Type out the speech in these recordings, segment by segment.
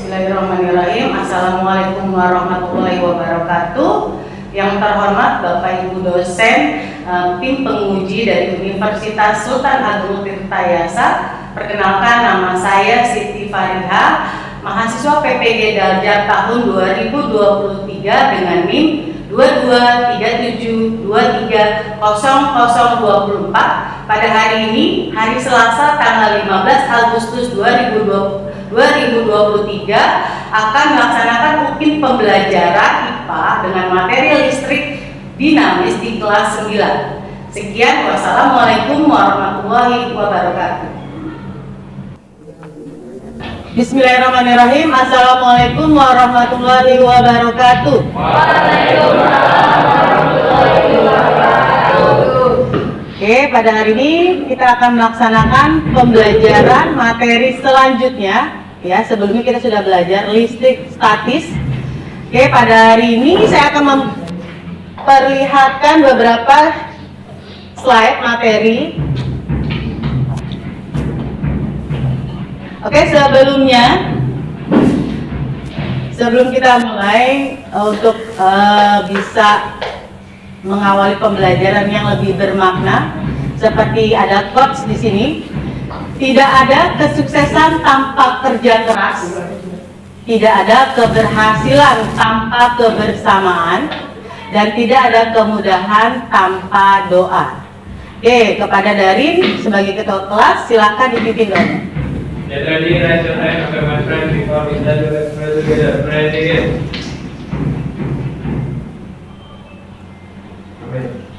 Bismillahirrahmanirrahim. Assalamualaikum warahmatullahi wabarakatuh. Yang terhormat Bapak Ibu dosen, tim penguji dari Universitas Sultan Agung Tirtayasa. Perkenalkan, nama saya Siti Fariha, mahasiswa PPG Darjat tahun 2023 dengan NIM 2237230024. Pada hari ini, hari Selasa tanggal 15 Agustus 2023 akan melaksanakan UPIN pembelajaran IPA dengan materi listrik dinamis di kelas 9. Sekian, wassalamualaikum warahmatullahi wabarakatuh. Bismillahirrahmanirrahim. Assalamualaikum warahmatullahi wabarakatuh. Oke, pada hari ini kita akan melaksanakan pembelajaran materi selanjutnya. Ya, sebelumnya kita sudah belajar listrik statis. Oke, pada hari ini saya akan memperlihatkan beberapa slide materi. Oke, sebelum kita mulai untuk bisa mengawali pembelajaran yang lebih bermakna, seperti ada quotes di sini. Tidak ada kesuksesan tanpa kerja keras, tidak ada keberhasilan tanpa kebersamaan, dan tidak ada kemudahan tanpa doa. Oke, kepada Darin sebagai ketua kelas, silakan dipimpin dong. Get ready, raise your hand, okay, my friend, before we start to express together. Pray again.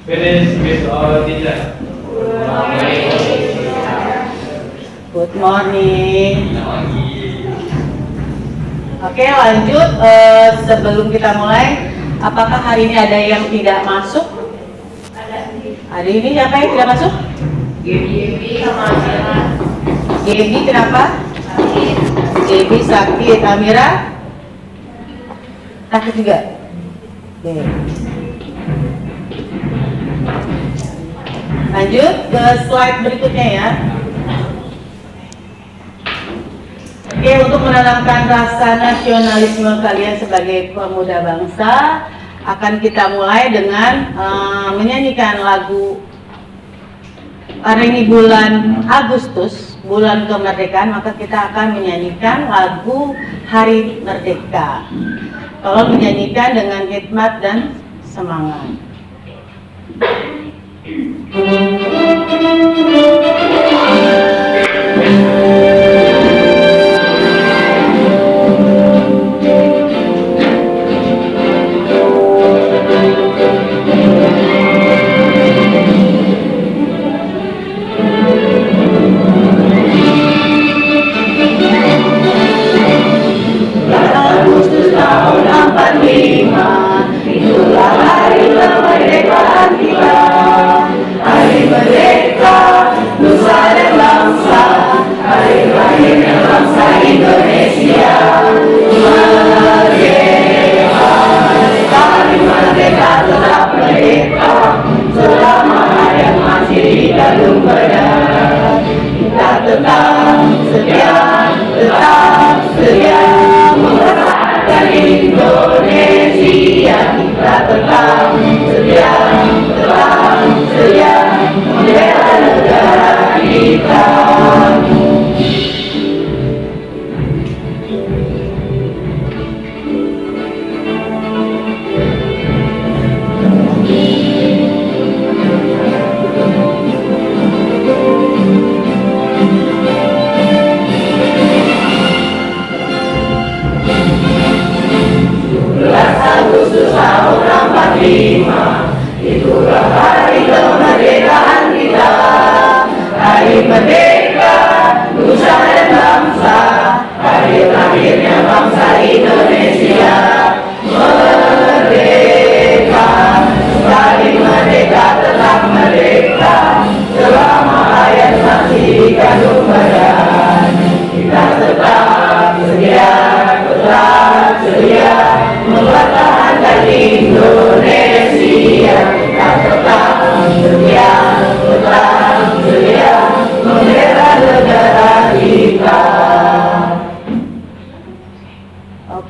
Finish with our teacher. Good morning. Oke, lanjut. Sebelum kita mulai, apakah hari ini ada yang tidak masuk? Hari ini siapa yang tidak masuk? Gaby sama Amira. Gaby kenapa? Sakit. Gaby sakit. Amira? Sakit juga. Oke. Lanjut ke slide berikutnya ya. Oke, untuk menanamkan rasa nasionalisme kalian sebagai pemuda bangsa, akan kita mulai dengan menyanyikan lagu. Karena ini bulan Agustus, bulan kemerdekaan, maka kita akan menyanyikan lagu Hari Merdeka. Tolong menyanyikan dengan hikmat dan semangat. Agustus tahun 45, itulah hari kemerdekaan kita. Hari merdeka,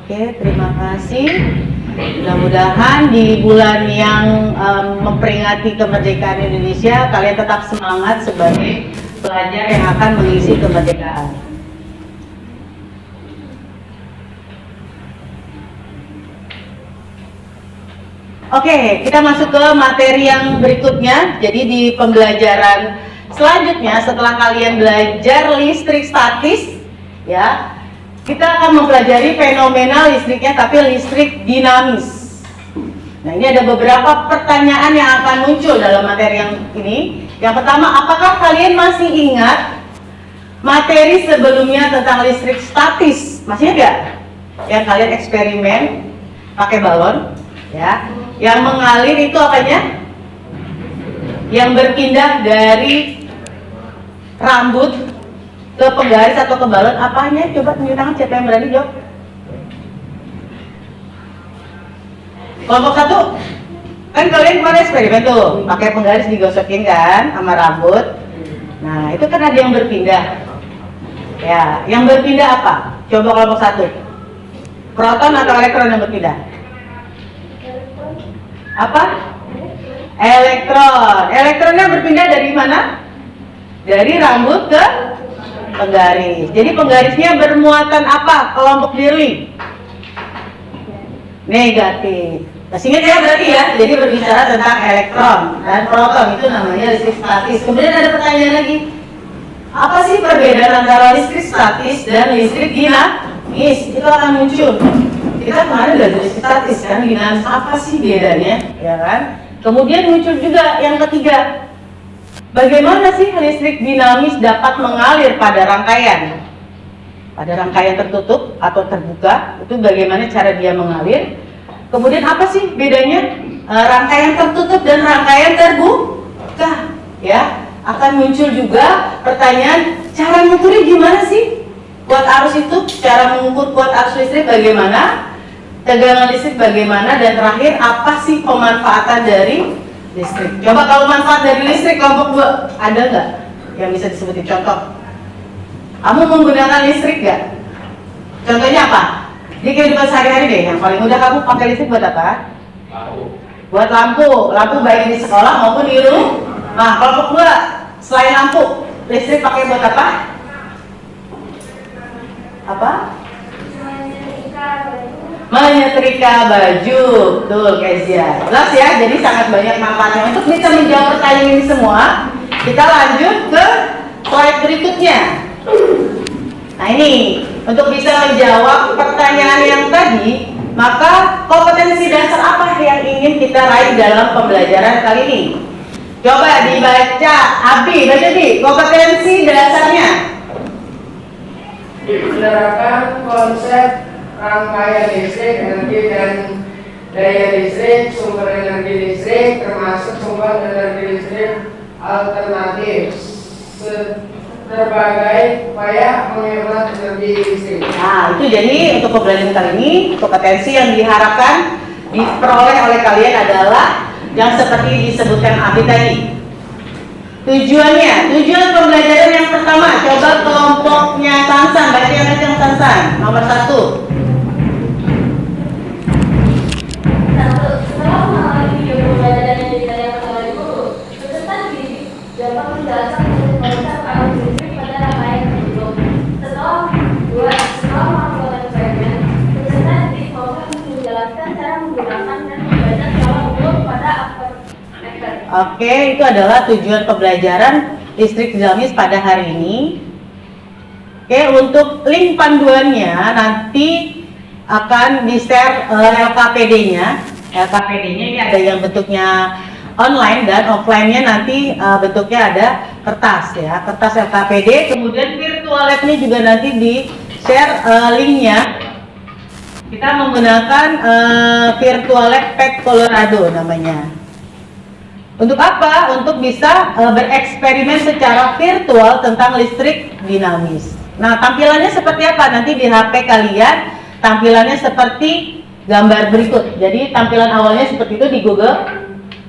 Oke, terima kasih. Mudah-mudahan di bulan yang memperingati kemerdekaan Indonesia, kalian tetap semangat sebagai pelajar yang akan mengisi kemerdekaan. Oke, kita masuk ke materi yang berikutnya. Jadi di pembelajaran selanjutnya, setelah kalian belajar listrik statis, ya, kita akan mempelajari fenomena listriknya, tapi listrik dinamis. Nah, ini ada beberapa pertanyaan yang akan muncul dalam materi yang ini. Yang pertama, apakah kalian masih ingat materi sebelumnya tentang listrik statis? Masih ingat? Yang kalian eksperimen pakai balon, ya. Yang mengalir itu apanya? Yang berpindah dari rambut ke penggaris atau ke balon, apanya? Coba tunjuk tangan, siapa yang berani jawab? Kelompok 1, kan kalian kemarin eksperimen tuh, pakai penggaris digosokin kan sama rambut. Nah, itu kan ada yang berpindah. Ya, yang berpindah apa? Coba kelompok 1. Proton atau elektron yang berpindah? Apa? Elektron. Elektronnya berpindah dari mana? Dari rambut ke penggaris. Jadi penggarisnya bermuatan apa? Kelompok Dirling? Negatif. Masih ingat ya berarti ya? Jadi berbicara tentang elektron dan proton, itu namanya listrik statis. Kemudian ada pertanyaan lagi. Apa sih perbedaan antara listrik statis dan listrik dinamis? Itu akan muncul. Kita kemarin belajar listrik statis kan, dinamis apa sih bedanya, ya kan? Kemudian muncul juga yang ketiga, bagaimana sih listrik dinamis dapat mengalir pada rangkaian tertutup atau terbuka? Itu bagaimana cara dia mengalir? Kemudian apa sih bedanya rangkaian tertutup dan rangkaian terbuka? Ya, akan muncul juga pertanyaan, cara mengukurnya gimana sih? Kuat arus itu, cara mengukur kuat arus listrik bagaimana? Tegangan listrik bagaimana? Dan terakhir, apa sih pemanfaatan dari listrik? Coba kalau manfaat dari listrik kelompok 2, ada nggak yang bisa disebutin contoh? Kamu menggunakan listrik nggak? Contohnya apa? Di kehidupan sehari-hari deh, yang paling mudah kamu pakai listrik buat apa? Lampu. Buat lampu baik di sekolah maupun di rumah. Nah, kelompok 2, selain lampu, listrik pakai buat apa? Apa? Menyetrika baju. Betul, Kezia. Jelas ya, jadi sangat banyak manfaatnya. Untuk bisa menjawab pertanyaan ini semua, kita lanjut ke slide berikutnya. Nah, ini untuk bisa menjawab pertanyaan yang tadi, maka kompetensi dasar apa yang ingin kita raih dalam pembelajaran kali ini? Coba dibaca, Abi, baca Abi, kompetensi dasarnya. Menerapkan konsep rangkaian listrik, energi dan daya listrik, sumber energi listrik, termasuk sumber energi listrik alternatif sebagai upaya menghemat energi listrik. Nah, itu jadi untuk pembelajaran kali ini, kompetensi yang diharapkan diperoleh oleh kalian adalah yang seperti disebutkan Abi tadi. Tujuan pembelajaran yang pertama, coba kelompoknya Sansan, baca yang Sansan, nomor 1. Setelah mengalami video pembelajaran yang ditanyakan oleh guru, peserta dididik dapat menjelaskan konsep arus listrik pada rangkaian tertutup. Setelah melakukan eksperimen, peserta dididik mampu menjelaskan cara menggunakan dan membaca skala ukur pada aspek. Oke, itu adalah tujuan pembelajaran listrik dinamis pada hari ini. Oke, untuk link panduannya nanti akan di-share LKPD-nya. LKPD-nya ini ada yang bentuknya online dan offline-nya nanti bentuknya ada kertas ya, kertas LKPD. Kemudian virtual lab-nya juga nanti di-share linknya. Kita menggunakan virtual lab Pack Colorado namanya. Untuk apa? Untuk bisa bereksperimen secara virtual tentang listrik dinamis. Nah, tampilannya seperti apa? Nanti di HP kalian tampilannya seperti gambar berikut. Jadi tampilan awalnya seperti itu di Google,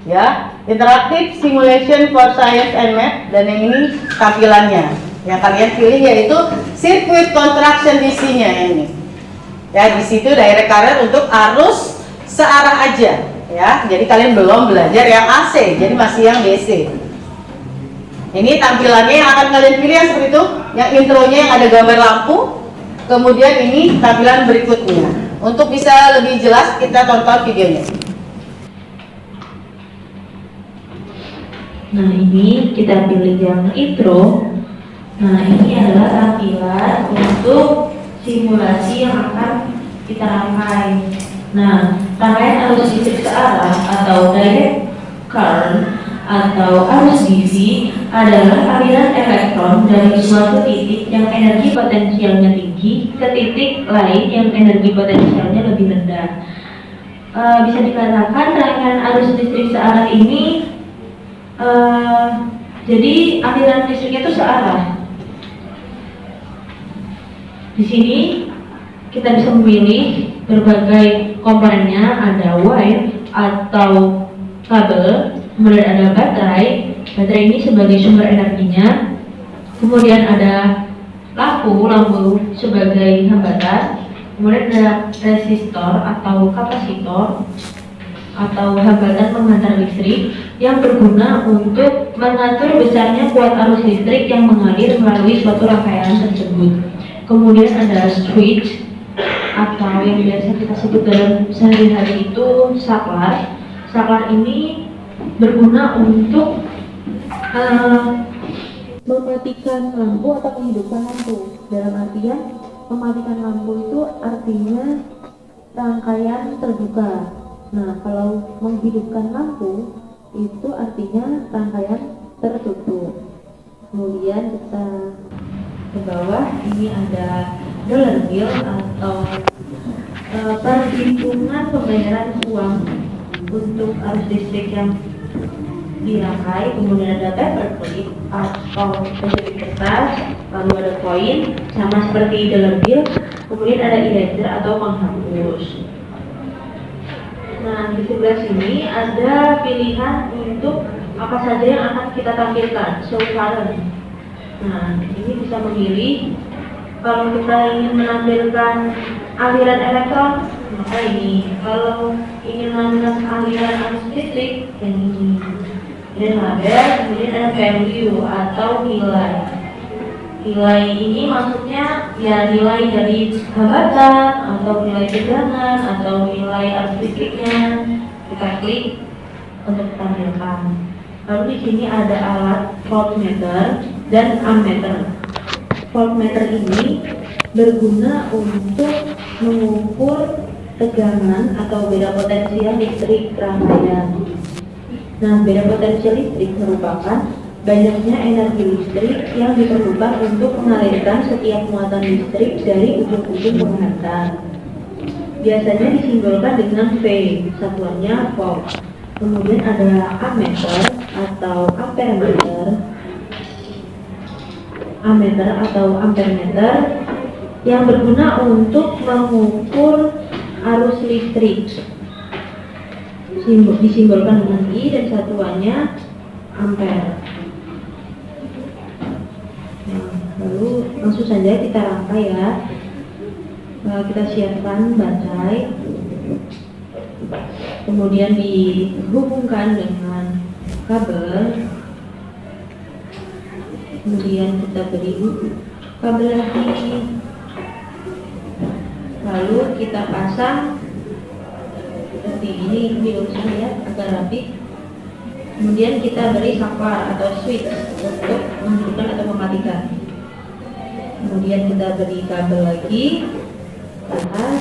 ya. Interactive Simulation for Science and Math, dan yang ini tampilannya. Yang kalian pilih yaitu Circuit Construction DC-nya ini. Ya, di situ direct current untuk arus searah aja, ya. Jadi kalian belum belajar yang AC, jadi masih yang DC. Ini tampilannya yang akan kalian pilih yang seperti itu, yang intronya yang ada gambar lampu. Kemudian ini tampilan berikutnya. Untuk bisa lebih jelas kita tonton videonya. Nah, ini kita pilih yang intro. Nah, ini adalah tampilan untuk simulasi yang akan kita rangkai. Nah, rangkaian arus listrik searah atau direct current atau arus DC adalah aliran elektron dari suatu titik yang energi potensialnya tinggi ke titik lain yang energi potensialnya lebih rendah. Bisa dikatakan rangkaian arus listrik searah ini jadi aliran listriknya itu searah. Di sini kita bisa memilih berbagai komponennya, ada wire atau kabel, kemudian ada baterai. Baterai ini sebagai sumber energinya. Kemudian ada lampu sebagai hambatan. Kemudian ada resistor atau kapasitor atau hambatan penghantar listrik yang berguna untuk mengatur besarnya kuat arus listrik yang mengalir melalui suatu rangkaian tersebut. Kemudian ada switch atau yang biasa kita sebut dalam sehari-hari itu saklar. Saklar ini berguna untuk mematikan lampu atau menghidupkan lampu. Dalam artian mematikan lampu itu artinya rangkaian terbuka. Nah, kalau menghidupkan lampu itu artinya rangkaian tertutup. Kemudian kita ke bawah, ini ada dollar bill atau perhitungan pembayaran uang untuk arus listrik yang dirangkai. Kemudian ada paperclip atau penjepit kertas, lalu ada koin sama seperti dollar bill. Kemudian ada eraser atau penghapus. Nah, di sebelah sini ada pilihan untuk apa saja yang akan kita tampilkan, show color. Nah, ini bisa memilih kalau kita ingin menampilkan aliran elektron, maka ini. Kalau ingin menampilkan aliran arus listrik, yang ini. Dan label, kemudian ada value atau nilai. Nilai ini maksudnya ya nilai dari hambatan atau nilai tegangan atau nilai arus listriknya. Kita klik untuk tampilkan. Lalu di sini ada alat voltmeter dan ammeter. Voltmeter ini berguna untuk mengukur tegangan atau beda potensial listrik rangkaian. Nah, beda potensial listrik merupakan banyaknya energi listrik yang diperlukan untuk mengalirkan setiap muatan listrik dari ujung-ujung penghantar. Biasanya disimbolkan dengan V, satuannya volt. Kemudian ada ammeter atau ampermeter yang berguna untuk mengukur arus listrik. Disimbolkan dengan I dan satuannya ampere. Nah, lalu langsung saja kita rangkai ya. Kita siapkan baterai, kemudian dihubungkan dengan kabel, kemudian kita beri kabel lagi, lalu kita pasang seperti ini diuruskan ya agar rapi. Kemudian kita beri saklar atau switch untuk menghidupkan atau mematikan. Kemudian kita beri kabel lagi ke atas,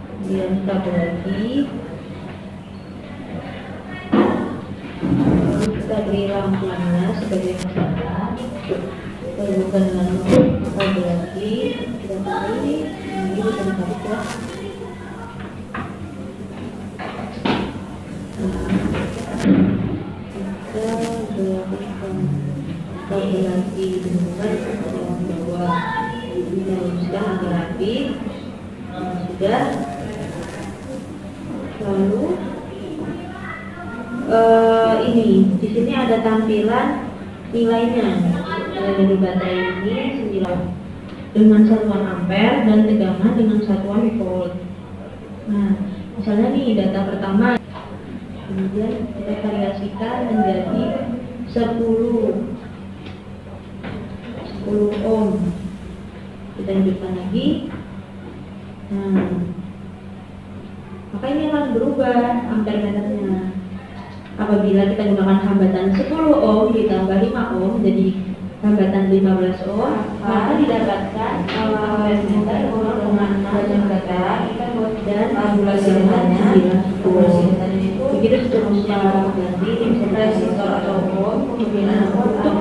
kemudian kabel lagi, lalu kita beri lampunya sebagai masalah. Terhubungkan dengan kabel lagi, kita beri ini dengan kabel. Kabel lagi dihubungkan dengan bawah, kita luruskan agar rapi. Sudah. Lalu ini di sini ada tampilan nilainya. Dari baterai ini 9. dengan satuan ampere dan tegangan dengan satuan volt. Nah, misalnya nih data pertama, kemudian kita variasikan menjadi 10 ohm. Kita hidupkan lagi. Nah, maka ini akan berubah ampere meternya. Apabila kita gunakan hambatan 10 ohm ditambah 5 ohm jadi hambatan 15 ohm, maka didapatkan ampere meter dengan data dan ambulansnya begitu seterusnya. Berarti resistor atau ohm kemudian untuk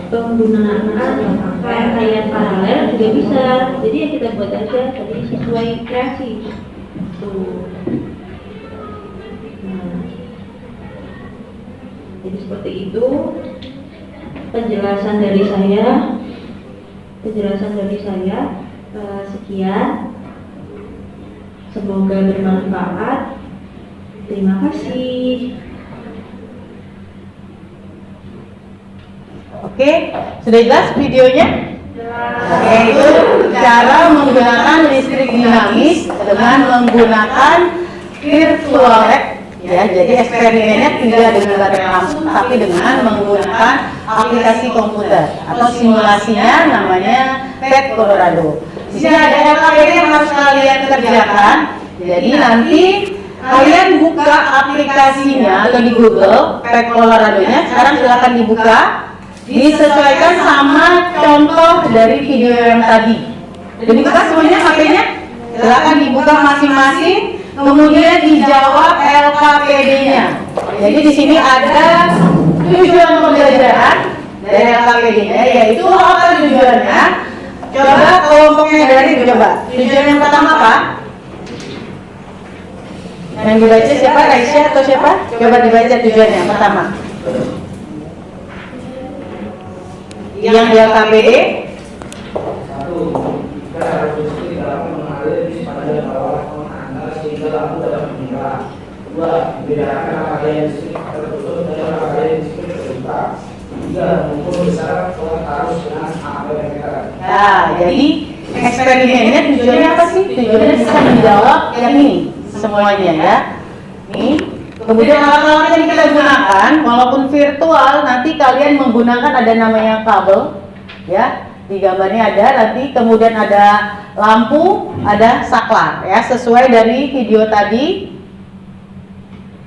penggunaan rangkaian paralel juga bisa. Jadi ya kita buat aja tadi sesuai kreasi. Tuh. Nah, jadi seperti itu penjelasan dari saya. Sekian. Semoga bermanfaat. Terima kasih. Oke, sudah jelas videonya? Oke, itu cara menggunakan listrik dinamis dengan menggunakan virtual lab. Ya, jadi eksperimennya tidak dengan baterai langsung, tapi dengan menggunakan aplikasi komputer atau simulasinya namanya PET Colorado. Di sini ada LKPD yang harus kalian kerjakan. Jadi nanti kalian buka aplikasinya atau di Google PET Colorado-nya. Sekarang silakan dibuka. Disesuaikan sama contoh dari video yang tadi. Jadi buka semuanya HP-nya. Silakan dibuka masing-masing. Kemudian dijawab LKPD-nya. Jadi di sini ada tujuan pembelajaran dari LKPD-nya, yaitu apa tujuannya? Coba kelompoknya dari coba. Tujuan yang pertama apa? Yang dibaca siapa? Raisya atau siapa? Coba dibaca tujuannya yang pertama. Yang di LKPD. Satu, kita harus diskusi dalam mengalir pada bawah antara sehingga lampu dapat menyala. Dua, membedakan rangkaian listrik tertutup dan rangkaian listrik terbuka. Tiga, mengukur besar kelas arus dengan ampere meter. Nah, jadi eksperimennya tujuannya apa sih? Tujuannya bisa menjawab yang ini semuanya ya. Nih. Kemudian alat-alat yang kita gunakan, walaupun virtual, nanti kalian menggunakan ada namanya kabel, ya. Di gambarnya ada, nanti kemudian ada lampu, ada saklar, ya, sesuai dari video tadi.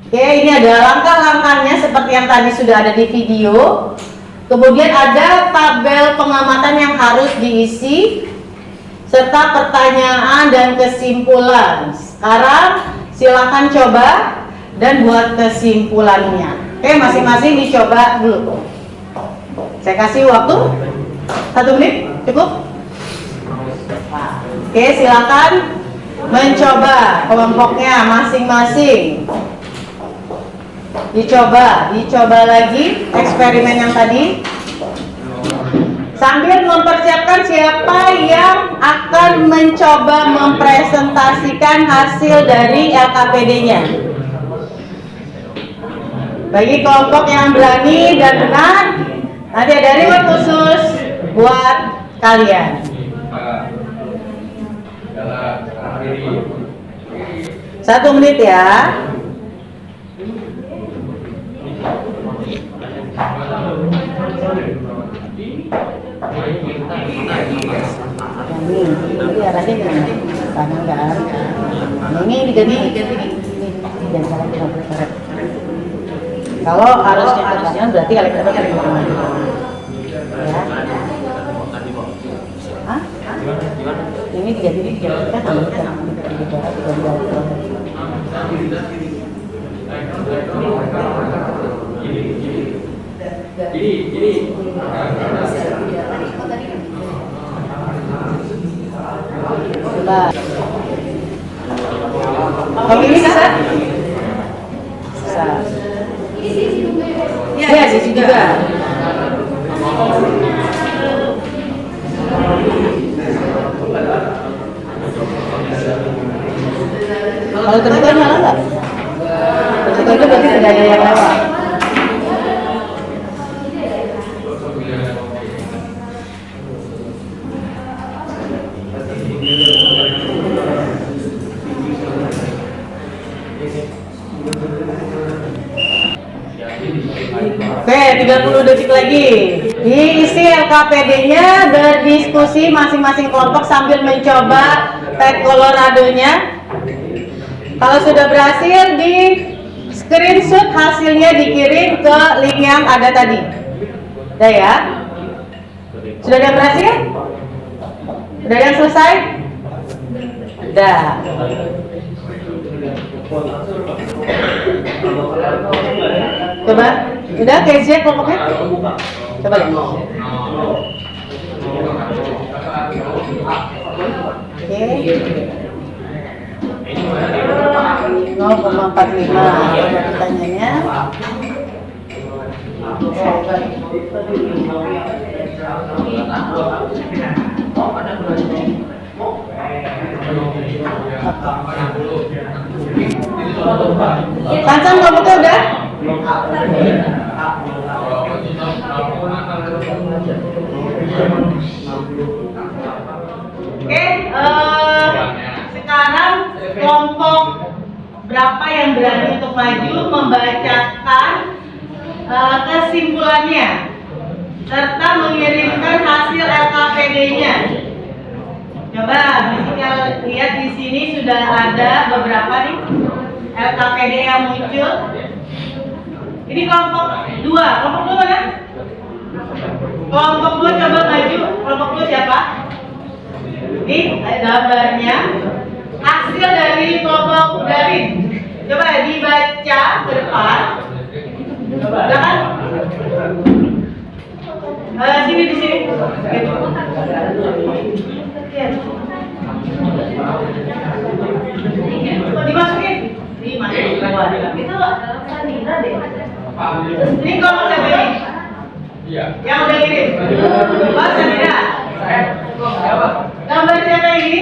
Oke, ini ada langkah-langkahnya seperti yang tadi sudah ada di video. Kemudian ada tabel pengamatan yang harus diisi, serta pertanyaan dan kesimpulan. Sekarang silakan coba dan buat kesimpulannya. Oke, masing-masing dicoba dulu. Saya kasih waktu 1 menit, cukup? Oke, silakan mencoba kelompoknya masing-masing. Dicoba lagi eksperimen yang tadi. Sambil mempersiapkan siapa yang akan mencoba mempresentasikan hasil dari LKPD-nya. Bagi kelompok yang berani dan benar, nanti ada reward khusus buat kalian. 1 menit ya. Ini arahnya gimana? Kanan kan? Ini diganti. Jangan salah kita. Kalau arusnya ke kanan berarti elektronik ke kanan. Ya. Hah? Ini diganti kita tambah kita coba. Kalau ini bisa? Bisa. Iya, sisi juga. Kalau terbuka nyala nggak? Terbuka itu berarti tidak ada yang lewat. 30 detik lagi. Diisi LKPD-nya, berdiskusi masing-masing kelompok sambil mencoba Pet Colorado-nya. Kalau sudah berhasil, di screenshot hasilnya dikirim ke link yang ada tadi. Udah ya? Sudah ada yang berhasil? Sudah ada yang selesai? Udah. Coba, udah Kezia kelompoknya? Coba lihat. Oke. 0,45 pertanyaannya. Sansan kelompoknya udah? Oke, sekarang kelompok berapa yang berani untuk maju membacakan kesimpulannya serta mengirimkan hasil LKPD-nya. Coba kita lihat di sini sudah ada beberapa nih LKPD yang muncul. Ini kelompok 2. Kelompok 2 mana? Kelompok 2 coba maju. Kelompok 2 siapa? Ini gambarnya. Hasil dari kelompok Darin. Coba dibaca ke depan. Silakan. Sini di sini. Dimasukin. Itu Sandra deh. Ini kelompok siapa ini? Yang udah kirim. Oh, Sandra. Gambar siapa ini?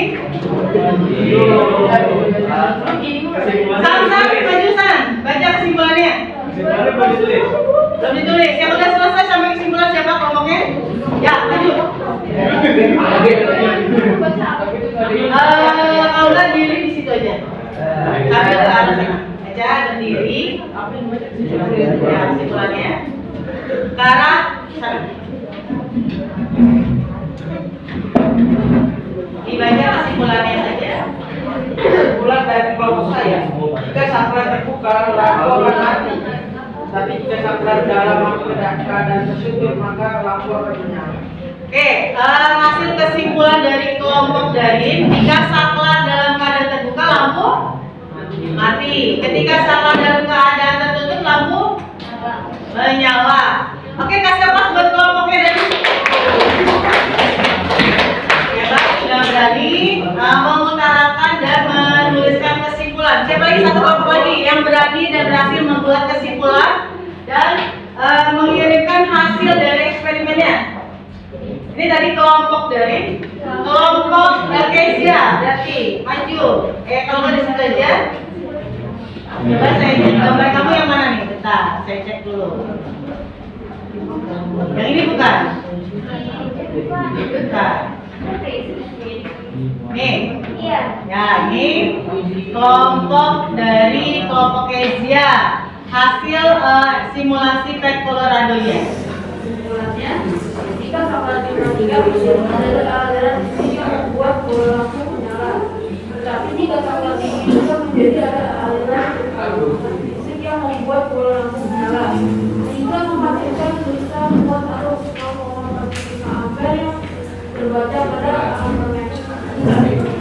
San, maju San. Baca kesimpulannya. Belum ditulis. Yang udah selesai sampai kesimpulan siapa kelompoknya? Ya, maju. Aula diri di situ aja. Sambil ke arah sana. Baca berdiri. Ya, kesimpulannya. Ke arah sana. Dibaca kesimpulannya saja. Kesimpulan dari kelompok saya, jika saklar terbuka lampu akan mati, tapi jika saklar dalam keadaan tertutup maka lampu akan menyala. Oke, hasil kesimpulan dari kelompok Darin, jika saklar dalam keadaan terbuka lampu mati, ketika saklar dalam keadaan tertutup lampu menyala. Oke, kasih pas buat kelompoknya Darin. Sudah berani mengutarakan dan menuliskan kesimpulan. Siapa lagi satu kelompok lagi yang berani dan berhasil membuat kesimpulan dan mengirimkan hasil dari eksperimennya. Ini tadi kelompok dari kelompok Kezia berarti maju. Kalau nggak di situ aja. Coba saya cek gambar kamu yang mana nih? Bentar, saya cek dulu. Yang ini bukan? Bukan. Nih, Iya. ya ini kelompok dari kelompok Kezia hasil simulasi Pet Colorado-nya. Kesimpulannya, jika saklar bintang 3 ada aliran listrik yang membuat bola lampu menyala. Tetapi jika saklar tinggi juga menjadi ada aliran listrik yang membuat bola lampu menyala, sehingga menghasilkan bisa membuat arus 0,45 ampere yang terbaca pada ampermeter.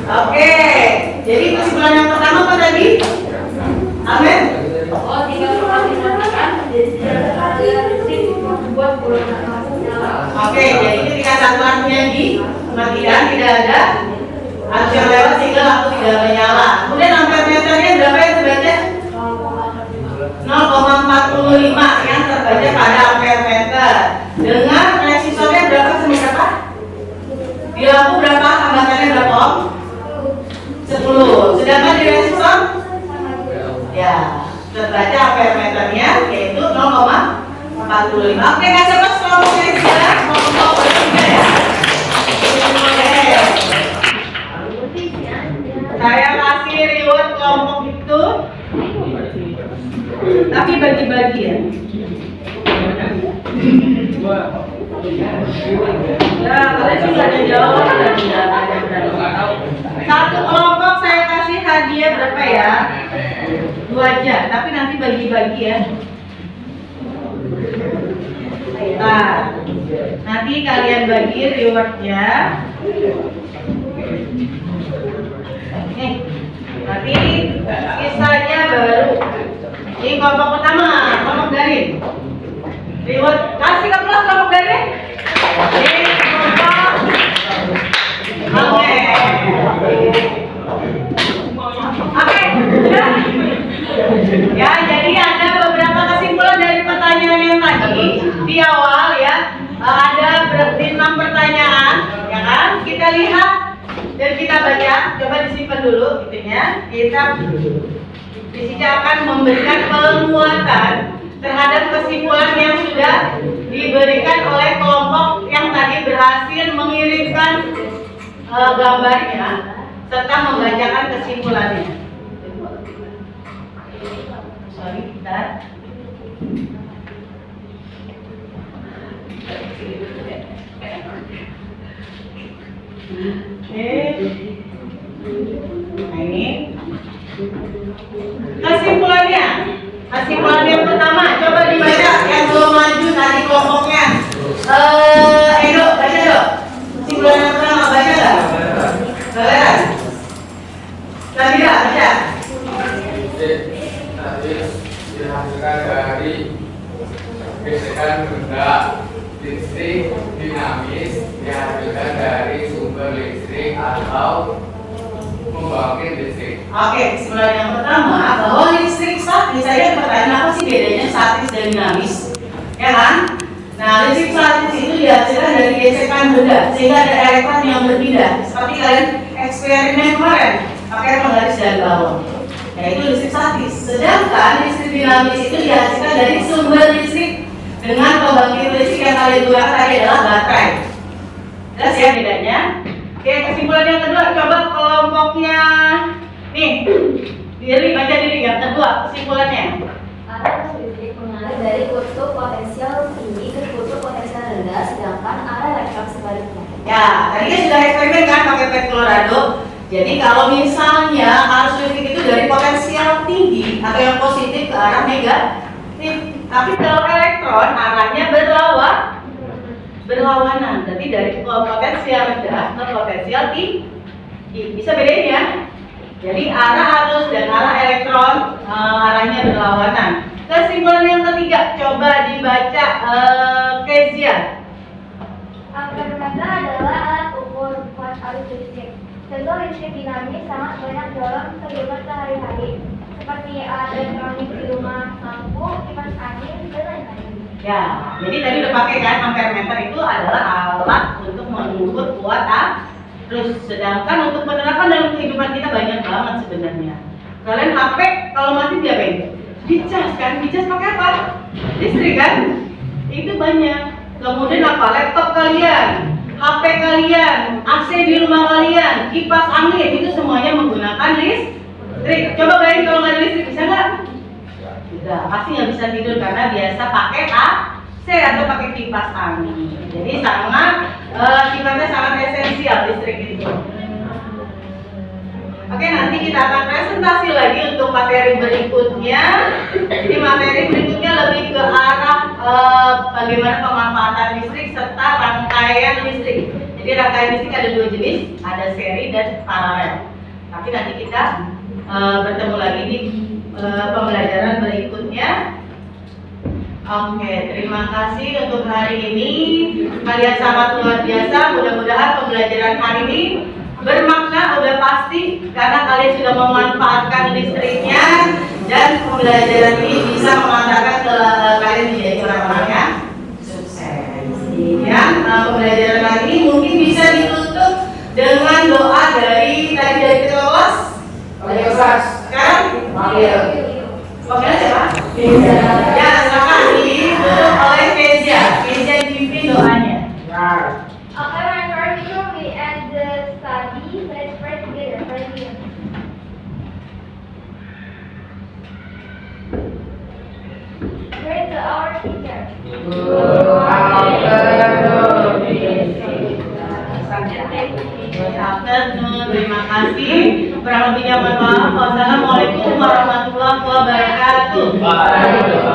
Oke, jadi kesimpulan yang pertama apa tadi? Amin. Oh, jika saklar dimatikan menjadi tidak ada aliran listrik yang membuat bola lampu menyala. Oke, jadi ketika saklarnya dimatikan tidak ada arus yang lewat sehingga lampu tidak menyala. Kemudian ampermeternya berapa yang terbaca? 0,45 yang terbaca pada ampermeter. Dengan resisornya berapa sama berapa? Di lampu berapa? Hambatannya berapa ohm? 10. Sedangkan di resistor? Ya, terbaca ampermeternya yaitu 0,45. Oke, kasih pas kelompoknya sudah kelompok bertiga ya. Oke. Saya kasih reward kelompok itu, tapi bagi-bagi ya. jawab dan tidak ada berani. Satu kelompok saya kasih hadiah berapa ya? 2 aja, tapi nanti bagi-bagi ya. Nah, nanti kalian bagi rewardnya. Nih, nanti sisanya baru. Ini kelompok pertama, kelompok Darin. Reward, kasih ke kelompok Darin. Ini kelompok. Oke. Oke, sudah. Ya, jadi ada beberapa kesimpulan dari pertanyaan yang tadi di awal ya. Ada 6 pertanyaan, ya kan? Kita lihat dan kita baca. Coba disimpan dulu itunya. Kita di sini akan memberikan penguatan terhadap kesimpulan yang sudah diberikan oleh kelompok yang tadi berhasil mengirimkan gambarnya serta membacakan kesimpulannya. Sorry, bentar. Oke. Nah, ini kesimpulannya. Kesimpulan yang pertama, coba dibaca yang belum maju tadi kelompoknya. Edo, baca dong. Kesimpulan yang pertama, baca nggak? Kalian? Nabila, baca. Tadi dihasilkan dari gesekan benda listrik dinamis dihasilkan dari sumber listrik atau pembangkit listrik. Oke, kesimpulan yang pertama bahwa listrik statis, saya pertanyaan apa sih bedanya statis dan dinamis? Ya kan? Nah, listrik statis itu dihasilkan dari gesekan benda sehingga ada elektron yang berpindah. Seperti kalian eksperimen kemarin pakai penggaris dan galon. Yaitu listrik statis. Sedangkan listrik dinamis itu dihasilkan dari sumber listrik dengan pembangkit listrik yang kalian gunakan tadi adalah baterai. Jelas ya bedanya? Oke, kesimpulan yang kedua, coba kelompoknya nih, baca diri yang kedua kesimpulannya. Arah listrik mengalir dari kutub potensial tinggi ke kutub potensial rendah, sedangkan arah elektron sebaliknya. Ya, tadi kan sudah eksperimen kan pakai pet Colorado. Jadi kalau misalnya arus listrik itu dari potensial tinggi atau yang positif ke arah negatif, tapi kalau elektron arahnya berlawanan. Jadi dari potensial rendah ke potensial tinggi. Bisa bedain ya. Jadi arah arus dan arah elektron arahnya berlawanan. Kesimpulan yang ketiga, coba dibaca Kezia. Ampermeter adalah alat ukur kuat arus listrik. Contoh listrik dinamis sangat banyak dalam kehidupan sehari-hari, seperti alat elektronik di rumah, lampu, kipas angin, dan lain-lain. Ya, jadi tadi udah pakai kan ampermeter itu adalah alat untuk mengukur kuat arus. Sedangkan untuk penerapan dalam kehidupan kita banyak banget sebenarnya. Kalian HP kalau mati diapain? Dicas kan? Dicas pakai apa? Listrik kan? Itu banyak. Kemudian apa? Laptop kalian, HP kalian, AC di rumah kalian, kipas angin itu semuanya menggunakan listrik. Coba bayangin kalau nggak ada listrik bisa nggak? Tidak, pasti nggak bisa tidur karena biasa pakai AC atau pakai kipas angin. Jadi sifatnya sangat esensial listrik itu. Oke, nanti kita akan presentasi lagi untuk materi berikutnya. Jadi materi berikutnya lebih ke arah bagaimana pemanfaatan listrik serta rangkaian listrik. Jadi rangkaian listrik ada 2 jenis, ada seri dan paralel. Tapi nanti kita bertemu lagi di pembelajaran berikutnya. Oke, terima kasih untuk hari ini. Kalian sangat luar biasa. Mudah-mudahan pembelajaran hari ini bermakna, udah pasti, karena kalian sudah memanfaatkan listriknya dan pembelajaran ini bisa mengantarkan ke kalian menjadi orang-orang yang sukses. Yang pembelajaran hari ini mungkin bisa ditutup dengan doa dari ketua kelas. Sekarang? Panggil aja Pak. Ya, silakan ditutup oleh Kezia. Kezia pimpin doanya. Okay, my first group, we end the study. Let's pray together. Pray together. Pray to our teacher. Sampai Good afternoon, terima kasih. Kurang lebihnya mohon maaf. Wassalamualaikum warahmatullahi wabarakatuh. Waalaikumsalam.